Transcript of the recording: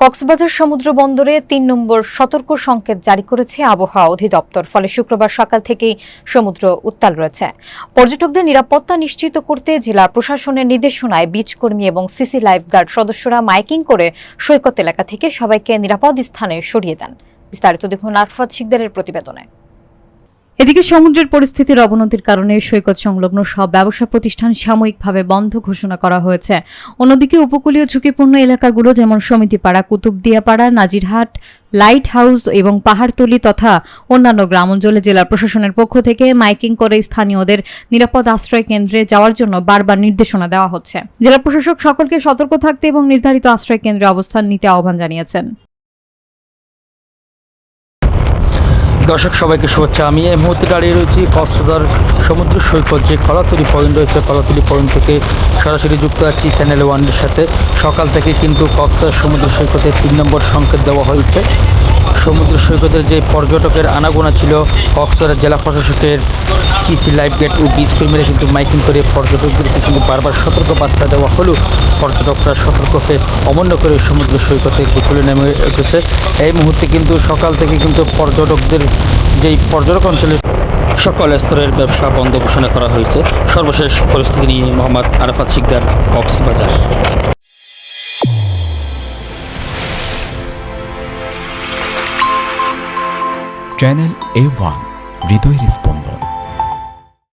কক্সবাজার সমুদ্র বন্দরে ৩ নম্বর সতর্ক সংকেত জারি করেছে আবহাওয়া অধিদপ্তর। ফলে শুক্রবার সকাল থেকেই সমুদ্র উত্তাল রয়েছে। পর্যটকদের নিরাপত্তা নিশ্চিত করতে জেলা প্রশাসনের নির্দেশনায় বিচকর্মী এবং সিসি লাইফগার্ড সদস্যরা মাইকিং করে সৈকত এলাকা থেকে সবাইকে নিরাপদ স্থানে সরিয়ে দেন। বিস্তারিত দেখুন আরফাত শিকদারের প্রতিবেদনে। এদিকে সমুদ্রের পরিস্থিতির অবনতির কারণে সৈকত সংলগ্ন সব ব্যবসা প্রতিষ্ঠান সাময়িকভাবে বন্ধ ঘোষণা করা হয়েছে। অন্যদিকে উপকূলীয় ঝুঁকিপূর্ণ এলাকাগুলো যেমন সমিতিপাড়া, কুতুবদিয়াপাড়া, নাজিরহাট, লাইট হাউস এবং পাহাড়তলী তথা অন্যান্য গ্রাম অঞ্চলে জেলা প্রশাসনের পক্ষ থেকে মাইকিং করে স্থানীয়দের নিরাপদ আশ্রয় কেন্দ্রে যাওয়ার জন্য বারবার নির্দেশনা দেওয়া হচ্ছে। জেলা প্রশাসক সকলকে সতর্ক থাকতে এবং নির্ধারিত আশ্রয় কেন্দ্রে অবস্থান নিতে আহ্বান জানিয়েছেন। দর্শক সবাইকে শুভেচ্ছা। আমি এই মুহূর্তে দাঁড়িয়ে রয়েছি কক্সবাজার সমুদ্র সৈকত যে কলাতলি পয়েন্ট রয়েছে, কলাতলি পয়েন্ট থেকে সরাসরি যুক্ত আছি চ্যানেল ওয়ানের সাথে। সকাল থেকে কিন্তু কক্সবাজার সমুদ্র সৈকতে ৩ নম্বর সংকেত দেওয়া হয়েছে। সমুদ্র সৈকতের যে পর্যটকের আনাগোনা ছিল, কক্সবাজার জেলা প্রশাসকের সিসি লাইফগার্ড ও বিচ কর্মীরা কিন্তু মাইকিং করে পর্যটকদেরকে কিন্তু বারবার সতর্ক বার্তা দেওয়া হলো। পর্যটকরা সতর্ককে অমান্য করে সমুদ্র সৈকতে গোসলে নেমে এসেছে। এই মুহূর্তে কিন্তু সকাল থেকে কিন্তু পর্যটকদের যেই পর্যটক অঞ্চলে সকল স্তরের ব্যবসা বন্ধ ঘোষণা করা হয়েছে। সর্বশেষ পরিস্থিতি নিয়ে মোহাম্মদ আরফাত শিকদার, কক্সবাজার। চ্যানেল A1 হৃদয়ের স্পন্দন।